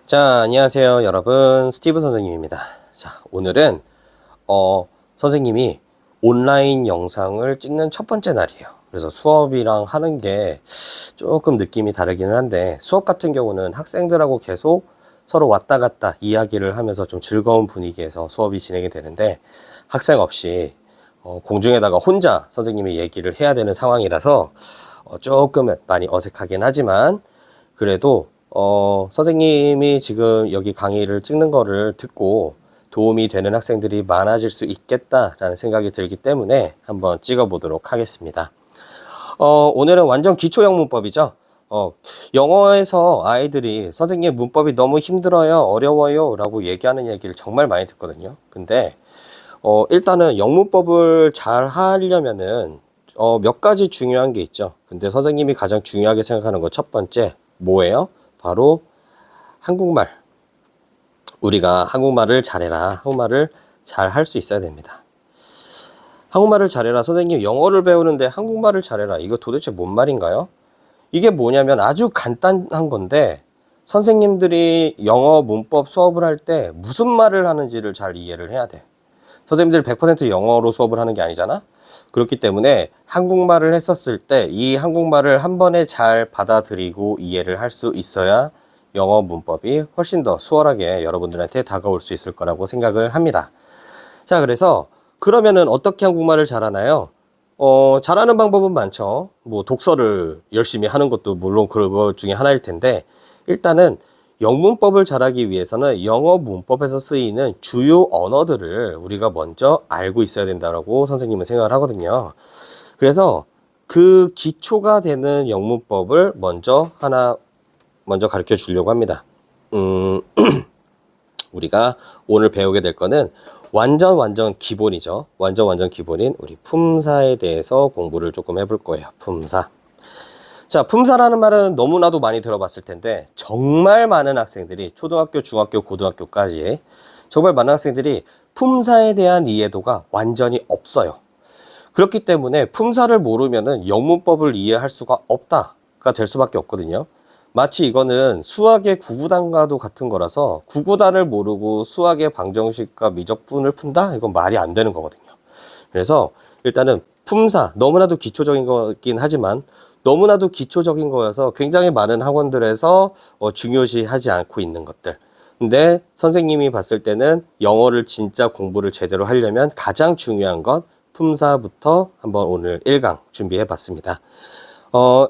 자, 안녕하세요, 여러분. 스티브 선생님입니다. 자, 오늘은, 선생님이 온라인 영상을 찍는 첫 번째 날이에요. 그래서 수업이랑 하는 게 조금 느낌이 다르기는 한데, 수업 같은 경우는 학생들하고 계속 서로 왔다 갔다 이야기를 하면서 좀 즐거운 분위기에서 수업이 진행이 되는데, 학생 없이, 공중에다가 혼자 선생님이 얘기를 해야 되는 상황이라서, 조금 많이 어색하긴 하지만, 그래도 선생님이 지금 여기 강의를 찍는 거를 듣고 도움이 되는 학생들이 많아질 수 있겠다라는 생각이 들기 때문에 한번 찍어 보도록 하겠습니다. 오늘은 완전 기초형 문법이죠. 영어에서 아이들이 선생님 문법이 너무 힘들어요, 어려워요 라고 얘기하는 얘기를 정말 많이 듣거든요. 근데 일단은 영문법을 잘 하려면은 몇 가지 중요한 게 있죠. 근데 선생님이 가장 중요하게 생각하는 거 첫 번째 뭐예요? 바로 한국말. 우리가 한국말을 잘해라. 한국말을 잘 할 수 있어야 됩니다. 한국말을 잘해라. 선생님 영어를 배우는데 한국말을 잘해라. 이거 도대체 뭔 말인가요? 이게 뭐냐면 아주 간단한 건데 선생님들이 영어 문법 수업을 할 때 무슨 말을 하는지를 잘 이해를 해야 돼. 선생님들 100% 영어로 수업을 하는 게 아니잖아. 그렇기 때문에 한국말을 했었을 때 이 한국말을 한 번에 잘 받아들이고 이해를 할 수 있어야 영어 문법이 훨씬 더 수월하게 여러분들한테 다가올 수 있을 거라고 생각을 합니다. 자, 그래서 그러면은 어떻게 한국말을 잘하나요? 잘하는 방법은 많죠. 뭐 독서를 열심히 하는 것도 물론 그거 중에 하나일 텐데, 일단은 영문법을 잘하기 위해서는 영어 문법에서 쓰이는 주요 언어들을 우리가 먼저 알고 있어야 된다고 선생님은 생각을 하거든요. 그래서 그 기초가 되는 영문법을 먼저 가르쳐 주려고 합니다. 우리가 오늘 배우게 될 거는 완전 기본이죠. 완전 기본인 우리 품사에 대해서 공부를 조금 해볼 거예요. 품사. 자, 품사라는 말은 너무나도 많이 들어봤을 텐데 정말 많은 학생들이 초등학교, 중학교, 고등학교까지 정말 많은 학생들이 품사에 대한 이해도가 완전히 없어요. 그렇기 때문에 품사를 모르면은 영문법을 이해할 수가 없다가 될 수밖에 없거든요. 마치 이거는 수학의 구구단과도 같은 거라서 구구단을 모르고 수학의 방정식과 미적분을 푼다? 이건 말이 안 되는 거거든요. 그래서 일단은 품사, 너무나도 기초적인 거긴 하지만 너무나도 기초적인 거여서 굉장히 많은 학원들에서 중요시하지 않고 있는 것들. 근데 선생님이 봤을 때는 영어를 진짜 공부를 제대로 하려면 가장 중요한 건 품사부터 한번 오늘 1강 준비해 봤습니다.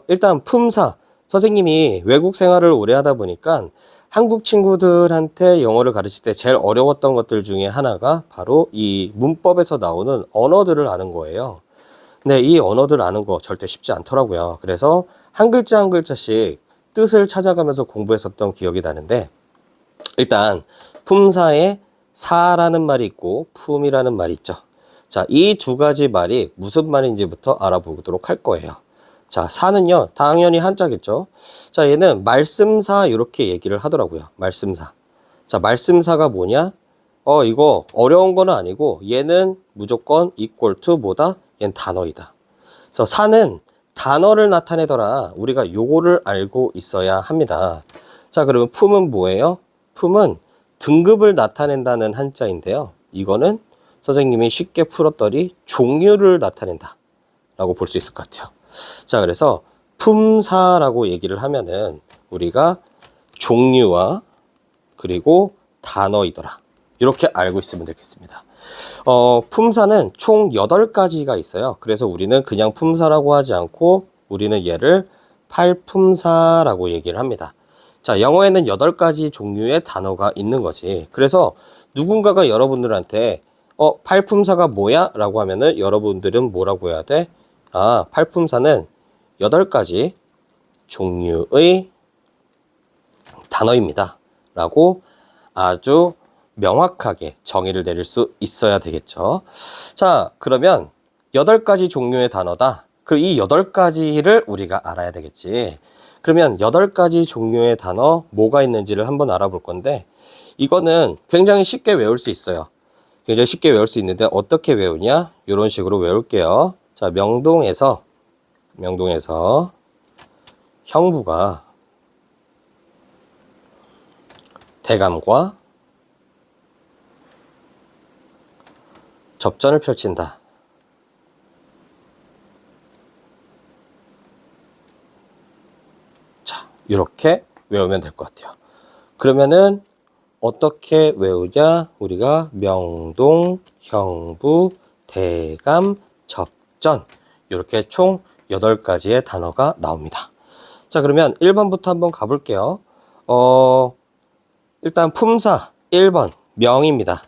일단 품사. 선생님이 외국 생활을 오래 하다 보니까 한국 친구들한테 영어를 가르칠 때 제일 어려웠던 것들 중에 하나가 바로 이 문법에서 나오는 언어들을 아는 거예요. 근데 이 언어들 아는 거 절대 쉽지 않더라고요. 그래서 한 글자 한 글자씩 뜻을 찾아가면서 공부했었던 기억이 나는데, 일단 품사에 사라는 말이 있고 품이라는 말이 있죠. 자, 이 두 가지 말이 무슨 말인지부터 알아보도록 할 거예요. 자, 사는요 당연히 한자겠죠. 자, 얘는 말씀사 이렇게 얘기를 하더라고요. 말씀사. 자, 말씀사가 뭐냐? 이거 어려운 거는 아니고 얘는 무조건 equal to 뭐다? 얘는 단어이다. 그래서 사는 단어를 나타내더라. 우리가 요거를 알고 있어야 합니다. 자, 그러면 품은 뭐예요? 품은 등급을 나타낸다는 한자인데요. 이거는 선생님이 쉽게 풀었더니 종류를 나타낸다 라고 볼 수 있을 것 같아요. 자, 그래서 품사라고 얘기를 하면은 우리가 종류와 그리고 단어이더라. 이렇게 알고 있으면 되겠습니다. 품사는 총 8가지가 있어요. 그래서 우리는 그냥 품사라고 하지 않고 우리는 얘를 팔품사라고 얘기를 합니다. 자, 영어에는 8가지 종류의 단어가 있는 거지. 그래서 누군가가 여러분들한테 팔품사가 뭐야? 라고 하면은 여러분들은 뭐라고 해야 돼? 아, 팔품사는 8가지 종류의 단어입니다. 라고 아주 명확하게 정의를 내릴 수 있어야 되겠죠. 자, 그러면 8가지 종류의 단어다. 그럼 이 8가지를 우리가 알아야 되겠지. 그러면 8가지 종류의 단어 뭐가 있는지를 한번 알아볼 건데, 이거는 굉장히 쉽게 외울 수 있어요. 굉장히 쉽게 외울 수 있는데 어떻게 외우냐? 이런 식으로 외울게요. 자, 명동에서 형부가 대감과 접전을 펼친다. 자, 이렇게 외우면 될 것 같아요. 그러면은 어떻게 외우냐? 우리가 명동, 형부, 대감, 접전 이렇게 총 8가지의 단어가 나옵니다. 자, 그러면 1번부터 한번 가볼게요. 일단 품사 1번 명입니다.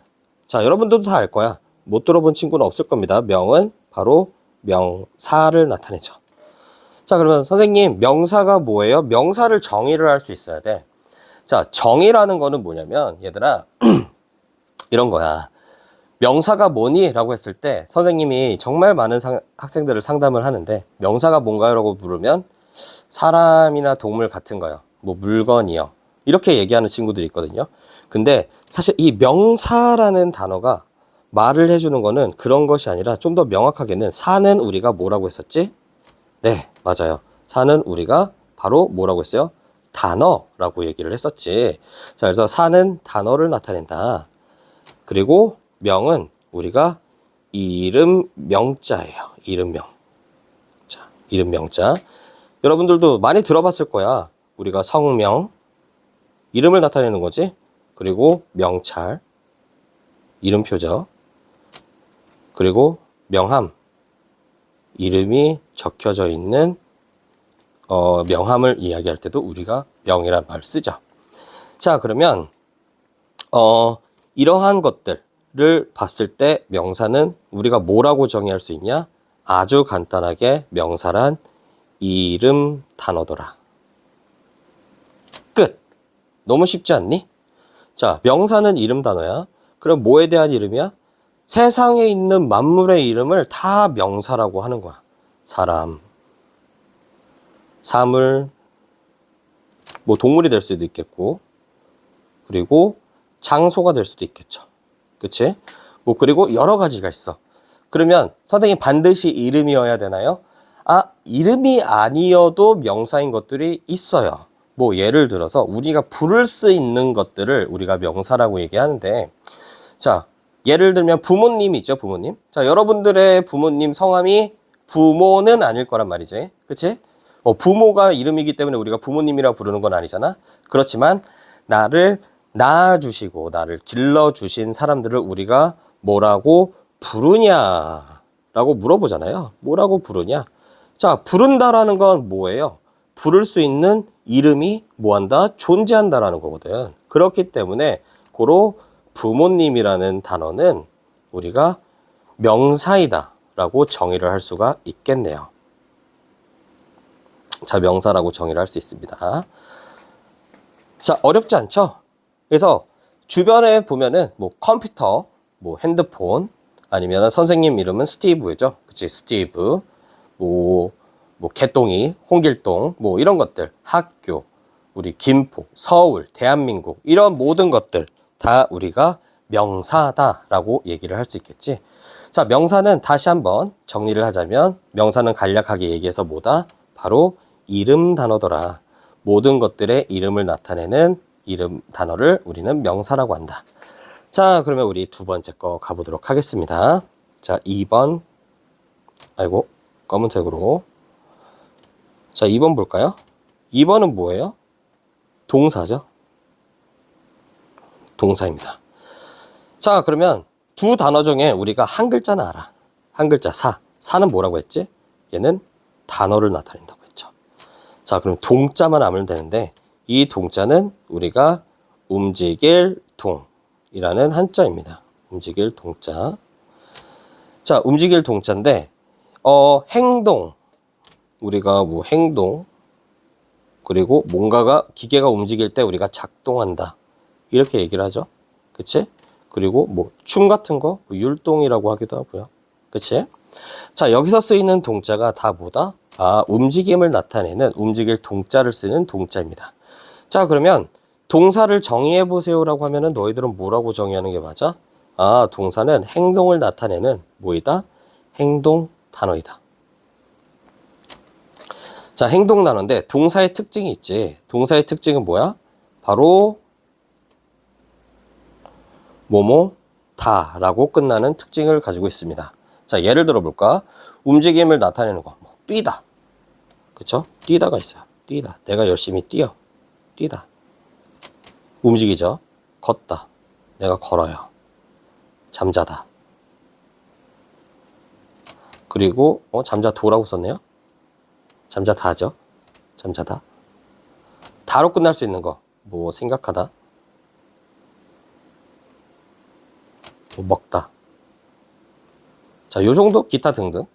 자, 여러분들도 다 알 거야. 못 들어본 친구는 없을 겁니다. 명은 바로 명사를 나타내죠. 자, 그러면 선생님 명사가 뭐예요? 명사를 정의를 할 수 있어야 돼. 자, 정의라는 거는 뭐냐면 얘들아 이런 거야. 명사가 뭐니? 라고 했을 때 선생님이 정말 많은 학생들을 상담을 하는데 명사가 뭔가요? 라고 물으면 사람이나 동물 같은 거요. 뭐 물건이요. 이렇게 얘기하는 친구들이 있거든요. 근데 사실 이 명사라는 단어가 말을 해주는 거는 그런 것이 아니라 좀 더 명확하게는 사는 우리가 뭐라고 했었지? 네, 맞아요. 사는 우리가 바로 뭐라고 했어요? 단어라고 얘기를 했었지. 자, 그래서 사는 단어를 나타낸다. 그리고 명은 우리가 이름 명자예요. 이름 명. 자, 이름 명자. 여러분들도 많이 들어봤을 거야. 우리가 성명, 이름을 나타내는 거지. 그리고 명찰, 이름표죠. 그리고 명함, 이름이 적혀져 있는 명함을 이야기할 때도 우리가 명이란 말을 쓰죠. 자, 그러면 이러한 것들을 봤을 때 명사는 우리가 뭐라고 정의할 수 있냐? 아주 간단하게 명사란 이름 단어더라. 끝. 너무 쉽지 않니? 자, 명사는 이름 단어야. 그럼 뭐에 대한 이름이야? 세상에 있는 만물의 이름을 다 명사라고 하는 거야. 사람, 사물, 뭐 동물이 될 수도 있겠고, 그리고 장소가 될 수도 있겠죠. 그치? 뭐 그리고 여러 가지가 있어. 그러면 선생님 반드시 이름이어야 되나요? 아, 이름이 아니어도 명사인 것들이 있어요. 뭐 예를 들어서 우리가 부를 수 있는 것들을 우리가 명사라고 얘기하는데, 자, 예를 들면 부모님이 있죠, 부모님. 자, 여러분들의 부모님 성함이 부모는 아닐 거란 말이지. 그치? 부모가 이름이기 때문에 우리가 부모님이라고 부르는 건 아니잖아. 그렇지만 나를 낳아주시고 나를 길러주신 사람들을 우리가 뭐라고 부르냐라고 물어보잖아요. 뭐라고 부르냐? 자, 부른다라는 건 뭐예요? 부를 수 있는 이름이 뭐한다? 존재한다라는 거거든. 그렇기 때문에 고로 부모님이라는 단어는 우리가 명사이다 라고 정의를 할 수가 있겠네요. 자, 명사라고 정의를 할 수 있습니다. 자, 어렵지 않죠? 그래서 주변에 보면은 뭐 컴퓨터, 뭐 핸드폰, 아니면 선생님 이름은 스티브죠. 그치, 스티브. 뭐 개똥이, 홍길동, 뭐 이런 것들, 학교, 우리 김포, 서울, 대한민국, 이런 모든 것들 다 우리가 명사다라고 얘기를 할 수 있겠지. 자, 명사는 다시 한번 정리를 하자면 명사는 간략하게 얘기해서 뭐다? 바로 이름 단어더라. 모든 것들의 이름을 나타내는 이름 단어를 우리는 명사라고 한다. 자, 그러면 우리 두 번째 거 가보도록 하겠습니다. 자, 2번. 아이고, 검은색으로. 자, 2번 볼까요? 2번은 뭐예요? 동사죠. 동사입니다. 자, 그러면 두 단어 중에 우리가 한 글자는 알아. 한 글자 사. 사는 뭐라고 했지? 얘는 단어를 나타낸다고 했죠. 자, 그럼 동자만 알면 되는데 이 동자는 우리가 움직일 동이라는 한자입니다. 움직일 동자. 자, 움직일 동자인데 행동. 우리가 뭐 행동, 그리고 뭔가가 기계가 움직일 때 우리가 작동한다 이렇게 얘기를 하죠. 그치? 그리고 뭐 춤 같은 거 뭐 율동이라고 하기도 하고요. 그치? 자, 여기서 쓰이는 동자가 다 뭐다? 아, 움직임을 나타내는 움직일 동자를 쓰는 동자입니다. 자, 그러면 동사를 정의해 보세요라고 하면은 너희들은 뭐라고 정의하는 게 맞아? 아, 동사는 행동을 나타내는 뭐이다? 행동 단어이다. 자, 행동 단어인데 동사의 특징이 있지. 동사의 특징은 뭐야? 바로 뭐뭐 다라고 끝나는 특징을 가지고 있습니다. 자, 예를 들어 볼까? 움직임을 나타내는 거. 뭐, 뛰다. 그쵸? 뛰다가 있어요. 뛰다. 내가 열심히 뛰어. 뛰다. 움직이죠. 걷다. 내가 걸어요. 잠자다. 그리고 잠자도라고 썼네요. 잠자다죠. 잠자다. 다로 끝날 수 있는 거. 뭐 생각하다. 뭐 먹다. 자, 요 정도 기타 등등.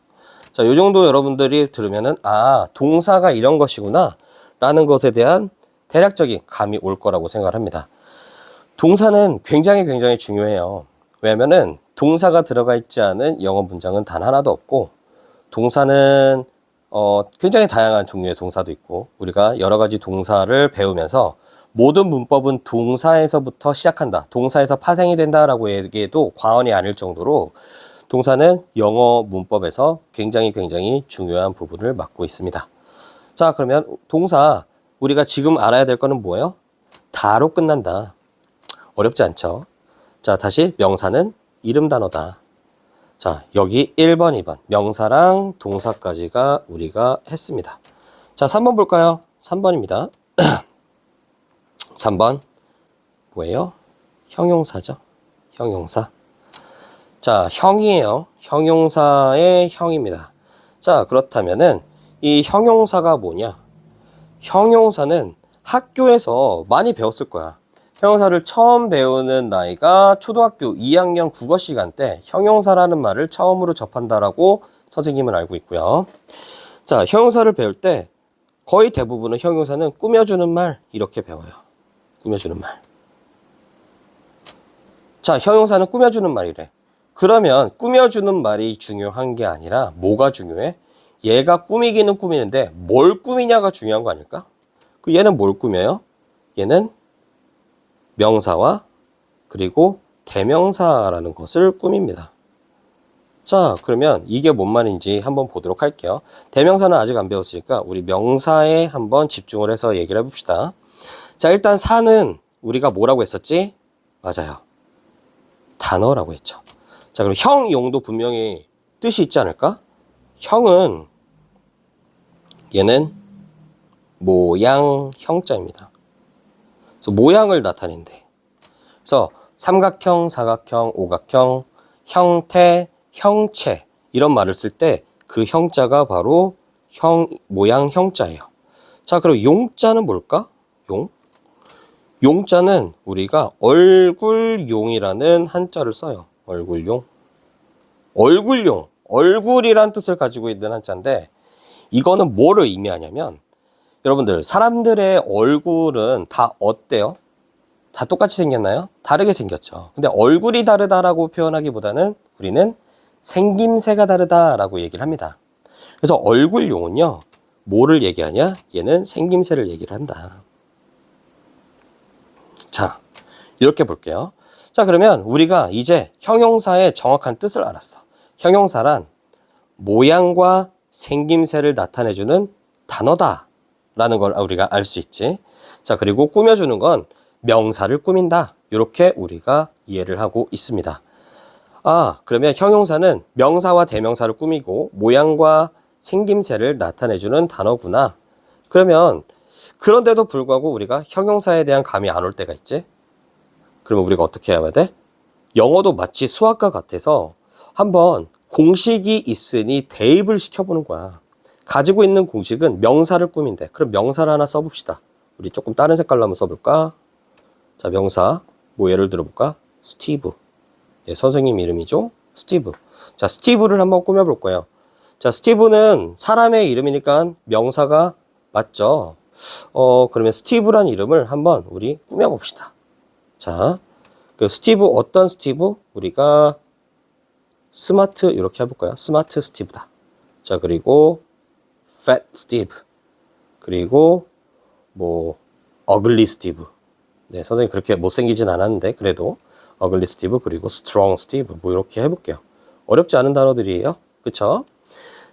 자, 요 정도 여러분들이 들으면은 동사가 이런 것이구나 라는 것에 대한 대략적인 감이 올 거라고 생각을 합니다. 동사는 굉장히 중요해요. 왜냐면은 동사가 들어가 있지 않은 영어 문장은 단 하나도 없고, 동사는 굉장히 다양한 종류의 동사도 있고, 우리가 여러 가지 동사를 배우면서 모든 문법은 동사에서부터 시작한다, 동사에서 파생이 된다라고 얘기해도 과언이 아닐 정도로 동사는 영어 문법에서 굉장히 중요한 부분을 맡고 있습니다. 자, 그러면 동사 우리가 지금 알아야 될 거는 뭐예요? 다로 끝난다. 어렵지 않죠? 자, 다시 명사는 이름 단어다. 자, 여기 1번, 2번 명사랑 동사까지가 우리가 했습니다. 자, 3번 볼까요? 3번입니다. 3번 뭐예요? 형용사죠. 형용사. 자, 형이에요. 형용사의 형입니다. 자, 그렇다면은 이 형용사가 뭐냐? 형용사는 학교에서 많이 배웠을 거야. 형용사를 처음 배우는 나이가 초등학교 2학년 국어 시간 때 형용사라는 말을 처음으로 접한다라고 선생님은 알고 있고요. 자, 형용사를 배울 때 거의 대부분은 형용사는 꾸며주는 말 이렇게 배워요. 꾸며주는 말. 자, 형용사는 꾸며주는 말이래. 그러면 꾸며주는 말이 중요한 게 아니라 뭐가 중요해? 얘가 꾸미기는 꾸미는데 뭘 꾸미냐가 중요한 거 아닐까? 얘는 뭘 꾸며요? 얘는 명사와 그리고 대명사라는 것을 꾸밉니다. 자, 그러면 이게 뭔 말인지 한번 보도록 할게요. 대명사는 아직 안 배웠으니까 우리 명사에 한번 집중을 해서 얘기를 해봅시다. 자, 일단 사는 우리가 뭐라고 했었지? 맞아요. 단어라고 했죠. 자, 그럼 형 용도 분명히 뜻이 있지 않을까? 형은 얘는 모양 형자입니다. 그래서 모양을 나타낸대. 그래서 삼각형, 사각형, 오각형, 형태, 형체 이런 말을 쓸 때 그 형자가 바로 모양 형자예요. 자, 그럼 용자는 뭘까? 용자는 우리가 얼굴용이라는 한자를 써요. 얼굴용. 얼굴이란 뜻을 가지고 있는 한자인데, 이거는 뭐를 의미하냐면, 여러분들 사람들의 얼굴은 다 어때요? 다 똑같이 생겼나요? 다르게 생겼죠. 근데 얼굴이 다르다라고 표현하기보다는 우리는 생김새가 다르다라고 얘기를 합니다. 그래서 얼굴용은요, 뭐를 얘기하냐? 얘는 생김새를 얘기를 한다. 자, 이렇게 볼게요. 자, 그러면 우리가 이제 형용사의 정확한 뜻을 알았어. 형용사란 모양과 생김새를 나타내주는 단어다 라는 걸 우리가 알 수 있지. 자, 그리고 꾸며주는 건 명사를 꾸민다. 이렇게 우리가 이해를 하고 있습니다. 그러면 형용사는 명사와 대명사를 꾸미고 모양과 생김새를 나타내주는 단어구나. 그러면 그런데도 불구하고 우리가 형용사에 대한 감이 안 올 때가 있지. 그러면 우리가 어떻게 해야 돼? 영어도 마치 수학과 같아서 한번 공식이 있으니 대입을 시켜보는 거야. 가지고 있는 공식은 명사를 꾸민대. 그럼 명사를 하나 써봅시다. 우리 조금 다른 색깔로 한번 써볼까? 자, 명사 뭐 예를 들어볼까? 스티브. 예, 선생님 이름이죠? 스티브. 자, 스티브를 한번 꾸며볼 거예요. 자, 스티브는 사람의 이름이니까 명사가 맞죠? 그러면 스티브란 이름을 한번 우리 꾸며봅시다. 자, 그 스티브, 어떤 스티브? 우리가 스마트 이렇게 해볼까요? 스마트 스티브다. 자, 그리고 fat 스티브. 그리고 뭐 어글리 스티브. 네, 선생님 그렇게 못생기진 않았는데 그래도 어글리 스티브, 그리고 스트롱 스티브, 뭐 이렇게 해볼게요. 어렵지 않은 단어들이에요. 그쵸?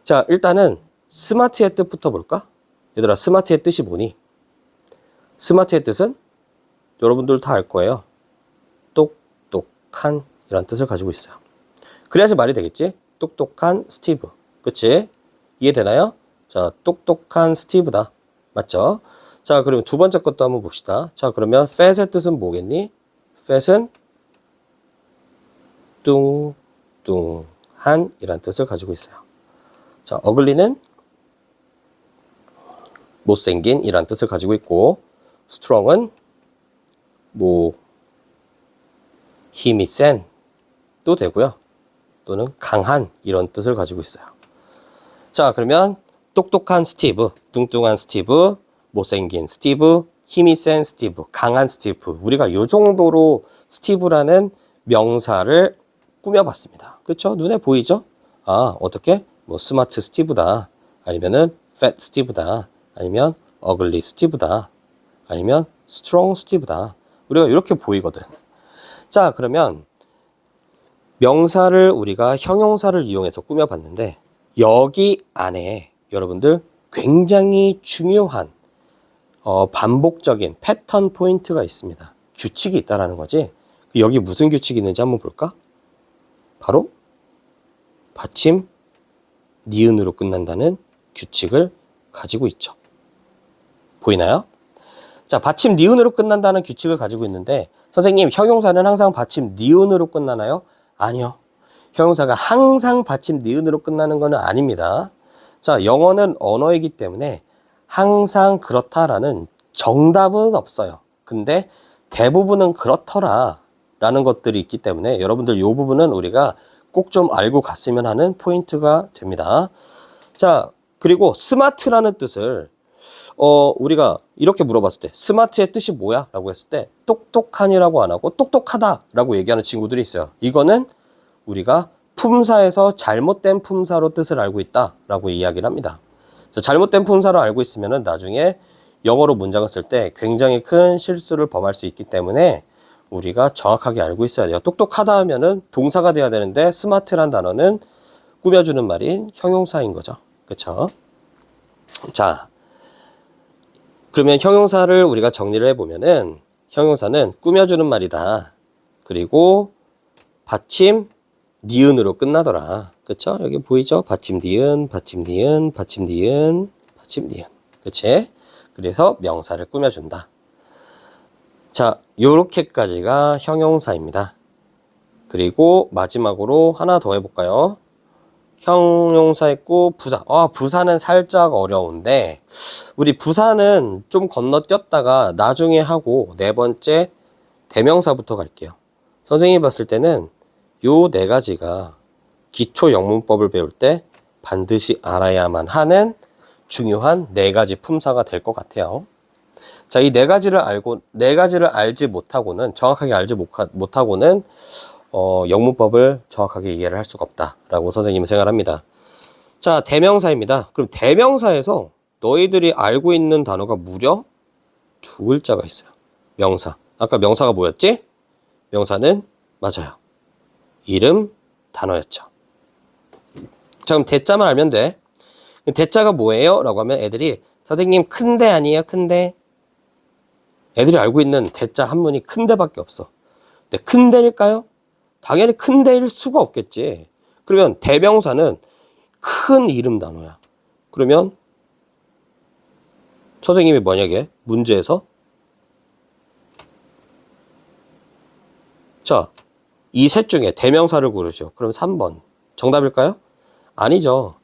자, 일단은 스마트의 뜻부터 볼까? 얘들아, 스마트의 뜻이 뭐니? 스마트의 뜻은 여러분들 다 알 거예요. 똑똑. 똑똑한 이란 뜻을 가지고 있어요. 그래야지 말이 되겠지? 똑똑한 스티브. 그치? 이해되나요? 자, 똑똑한 스티브다. 맞죠? 자, 그러면 두 번째 것도 한번 봅시다. 자, 그러면 fat의 뜻은 뭐겠니? fat은 뚱뚱한 이란 뜻을 가지고 있어요. 자, ugly는 못생긴 이란 뜻을 가지고 있고, strong은 뭐 힘이 센도 되고요. 또는 강한 이런 뜻을 가지고 있어요. 자, 그러면 똑똑한 스티브, 뚱뚱한 스티브, 못생긴 스티브, 힘이 센 스티브, 강한 스티브. 우리가 이 정도로 스티브라는 명사를 꾸며봤습니다. 그렇죠? 눈에 보이죠? 아, 어떻게? 뭐 스마트 스티브다. 아니면은 fat 스티브다. 아니면 ugly 스티브다. 아니면 strong 스티브다. 우리가 이렇게 보이거든. 자, 그러면 명사를 우리가 형용사를 이용해서 꾸며봤는데 여기 안에 여러분들 굉장히 중요한 반복적인 패턴 포인트가 있습니다. 규칙이 있다라는 거지. 여기 무슨 규칙이 있는지 한번 볼까? 바로 받침 니은으로 끝난다는 규칙을 가지고 있죠. 보이나요? 자, 받침 니은으로 끝난다는 규칙을 가지고 있는데 선생님, 형용사는 항상 받침 니은으로 끝나나요? 아니요. 형용사가 항상 받침 니은으로 끝나는 것은 아닙니다. 자, 영어는 언어이기 때문에 항상 그렇다라는 정답은 없어요. 근데 대부분은 그렇더라 라는 것들이 있기 때문에 여러분들 이 부분은 우리가 꼭 좀 알고 갔으면 하는 포인트가 됩니다. 자, 그리고 스마트라는 뜻을 우리가 이렇게 물어봤을 때 스마트의 뜻이 뭐야? 라고 했을 때 똑똑한이라고 안 하고 똑똑하다 라고 얘기하는 친구들이 있어요. 이거는 우리가 품사에서 잘못된 품사로 뜻을 알고 있다 라고 이야기를 합니다. 자, 잘못된 품사로 알고 있으면 나중에 영어로 문장을 쓸 때 굉장히 큰 실수를 범할 수 있기 때문에 우리가 정확하게 알고 있어야 돼요. 똑똑하다 하면은 동사가 돼야 되는데 스마트란 단어는 꾸며주는 말인 형용사인 거죠. 그쵸? 자, 그러면 형용사를 우리가 정리를 해보면은 형용사는 꾸며주는 말이다. 그리고 받침 니은으로 끝나더라. 그쵸? 여기 보이죠? 받침 니은, 받침 니은, 받침 니은, 받침 니은. 그치? 그래서 명사를 꾸며준다. 자, 요렇게까지가 형용사입니다. 그리고 마지막으로 하나 더 해볼까요? 형용사 있고 부사. 부사는 살짝 어려운데 우리 부사는 좀 건너뛰었다가 나중에 하고 네 번째 대명사부터 갈게요. 선생님이 봤을 때는 요 네 가지가 기초 영문법을 배울 때 반드시 알아야만 하는 중요한 네 가지 품사가 될 것 같아요. 자, 이 네 가지를 알지 못하고는, 정확하게 알지 못하고는, 영문법을 정확하게 이해를 할 수가 없다라고 선생님은 생각합니다. 자, 대명사입니다. 그럼 대명사에서 너희들이 알고 있는 단어가 무려 두 글자가 있어요. 명사. 아까 명사가 뭐였지? 명사는 맞아요. 이름, 단어였죠. 자, 그럼 대자만 알면 돼. 대자가 뭐예요? 라고 하면 애들이 선생님 큰데 아니에요? 큰데? 애들이 알고 있는 대자 한문이 큰데밖에 없어. 근데 큰데일까요? 당연히 큰데일 수가 없겠지. 그러면 대명사는 큰 이름 단어야. 그러면 선생님이 만약에 문제에서 자, 이 셋 중에 대명사를 고르죠. 그럼 3번. 정답일까요? 아니죠.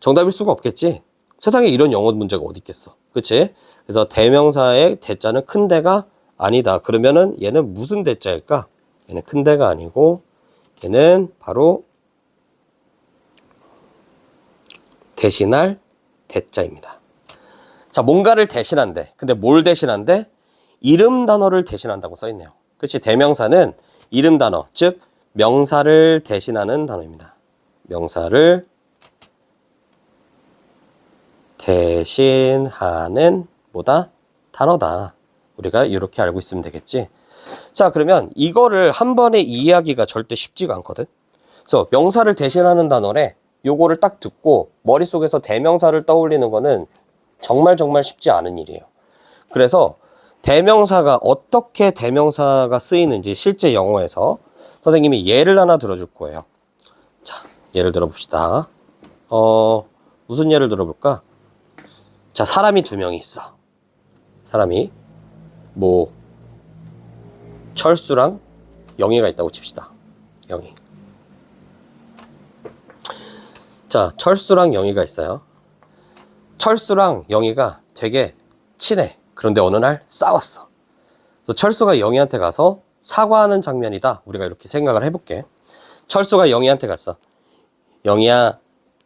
정답일 수가 없겠지. 세상에 이런 영어 문제가 어디 있겠어. 그치? 그래서 대명사의 대자는 큰 데가 아니다. 그러면은 얘는 무슨 대자일까? 얘는 큰 데가 아니고 얘는 바로 대신할 대자입니다. 자, 뭔가를 대신한대. 근데 뭘 대신한대? 이름 단어를 대신한다고 써있네요. 그치? 대명사는 이름 단어, 즉 명사를 대신하는 단어입니다. 명사를 대신하는 뭐다? 단어다. 우리가 이렇게 알고 있으면 되겠지. 자, 그러면 이거를 한 번에 이해하기가 절대 쉽지가 않거든. 그래서 명사를 대신하는 단어래. 요거를 딱 듣고 머릿속에서 대명사를 떠올리는 거는 정말 쉽지 않은 일이에요. 그래서 대명사가 어떻게 대명사가 쓰이는지 실제 영어에서 선생님이 예를 하나 들어줄 거예요. 자, 예를 들어봅시다. 무슨 예를 들어볼까? 자, 사람이 두 명이 있어. 사람이 뭐 철수랑 영희가 있다고 칩시다. 영희. 자, 철수랑 영희가 있어요. 철수랑 영희가 되게 친해. 그런데 어느 날 싸웠어. 그래서 철수가 영희한테 가서 사과하는 장면이다. 우리가 이렇게 생각을 해볼게. 철수가 영희한테 갔어. 영희야,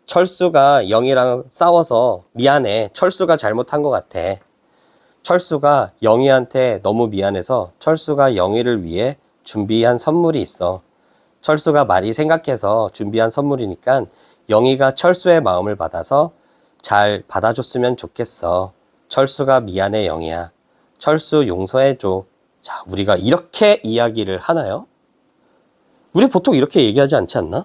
철수가 영희랑 싸워서 미안해. 철수가 잘못한 것 같아. 철수가 영희한테 너무 미안해서 철수가 영희를 위해 준비한 선물이 있어. 철수가 많이 생각해서 준비한 선물이니까 영희가 철수의 마음을 받아서 잘 받아줬으면 좋겠어. 철수가 미안해, 영희야. 철수 용서해줘. 자, 우리가 이렇게 이야기를 하나요? 우리 보통 이렇게 얘기하지 않지 않나?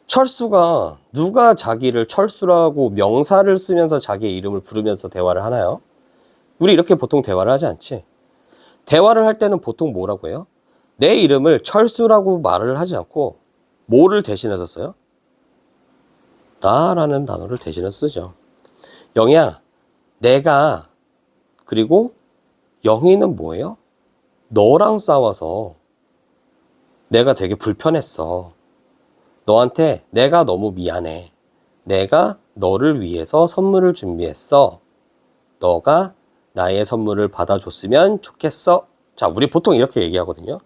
철수가 누가 자기를 철수라고 명사를 쓰면서 자기의 이름을 부르면서 대화를 하나요? 우리 이렇게 보통 대화를 하지 않지. 대화를 할 때는 보통 뭐라고 해요? 내 이름을 철수라고 말을 하지 않고 뭐를 대신해서 써요? 나라는 단어를 대신해서 쓰죠. 영희야, 내가, 그리고 영희는 뭐예요? 너랑 싸워서 내가 되게 불편했어. 너한테 내가 너무 미안해. 내가 너를 위해서 선물을 준비했어. 너가 나의 선물을 받아줬으면 좋겠어. 자, 우리 보통 이렇게 얘기하거든요.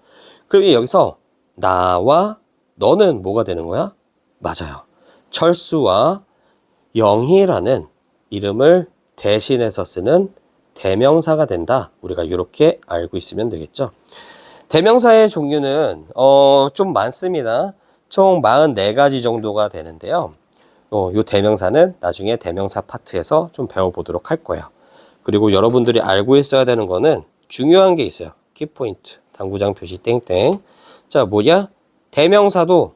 그럼 여기서 나와 너는 뭐가 되는 거야? 맞아요. 철수와 영희라는 이름을 대신해서 쓰는 대명사가 된다. 우리가 이렇게 알고 있으면 되겠죠. 대명사의 종류는 좀 많습니다. 총 44가지 정도가 되는데요. 요 대명사는 나중에 대명사 파트에서 좀 배워보도록 할 거예요. 그리고 여러분들이 알고 있어야 되는 거는 중요한 게 있어요. 키포인트, 당구장 표시 땡땡. 자, 뭐냐? 대명사도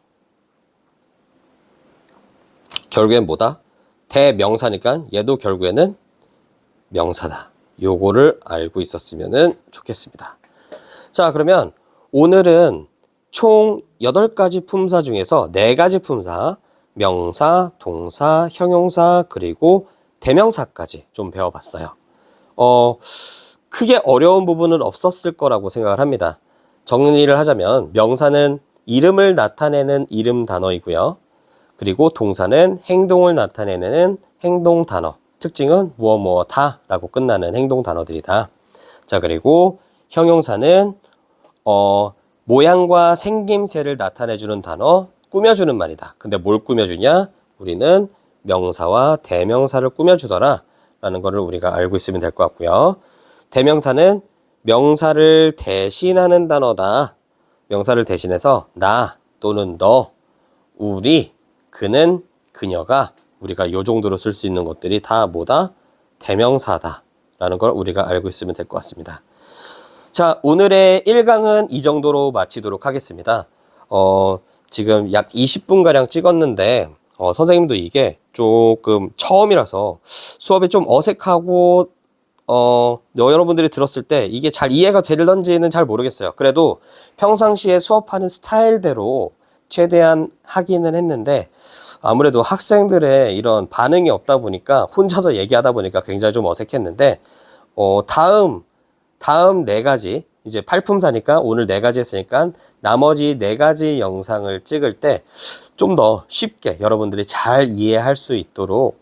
결국엔 뭐다? 대명사니까 얘도 결국에는 명사다. 요거를 알고 있었으면 좋겠습니다. 자, 그러면 오늘은 총 8가지 품사 중에서 4가지 품사, 명사, 동사, 형용사, 그리고 대명사까지 좀 배워봤어요. 크게 어려운 부분은 없었을 거라고 생각을 합니다. 정리를 하자면 명사는 이름을 나타내는 이름 단어이고요. 그리고 동사는 행동을 나타내는 행동 단어. 특징은 무엇 다라고 끝나는 행동 단어들이다. 자, 그리고 형용사는 모양과 생김새를 나타내주는 단어, 꾸며주는 말이다. 근데 뭘 꾸며주냐? 우리는 명사와 대명사를 꾸며주더라 라는 거를 우리가 알고 있으면 될 것 같고요. 대명사는 명사를 대신하는 단어다. 명사를 대신해서 나 또는 너, 우리, 그는, 그녀가, 우리가 요 정도로 쓸 수 있는 것들이 다 뭐다? 대명사다 라는 걸 우리가 알고 있으면 될 것 같습니다. 자, 오늘의 1강은 이 정도로 마치도록 하겠습니다. 지금 약 20분가량 찍었는데 선생님도 이게 조금 처음이라서 수업이 좀 어색하고 여러분들이 들었을 때 이게 잘 이해가 될런지는 잘 모르겠어요. 그래도 평상시에 수업하는 스타일대로 최대한 하기는 했는데 아무래도 학생들의 이런 반응이 없다 보니까 혼자서 얘기하다 보니까 굉장히 좀 어색했는데 다음 4가지 이제 8품사니까 오늘 4가지 했으니까 나머지 4가지 영상을 찍을 때 좀 더 쉽게 여러분들이 잘 이해할 수 있도록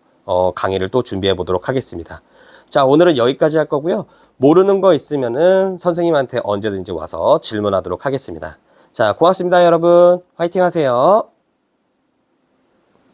강의를 또 준비해 보도록 하겠습니다. 자, 오늘은 여기까지 할 거고요. 모르는 거 있으면은 선생님한테 언제든지 와서 질문하도록 하겠습니다. 자, 고맙습니다, 여러분. 화이팅 하세요.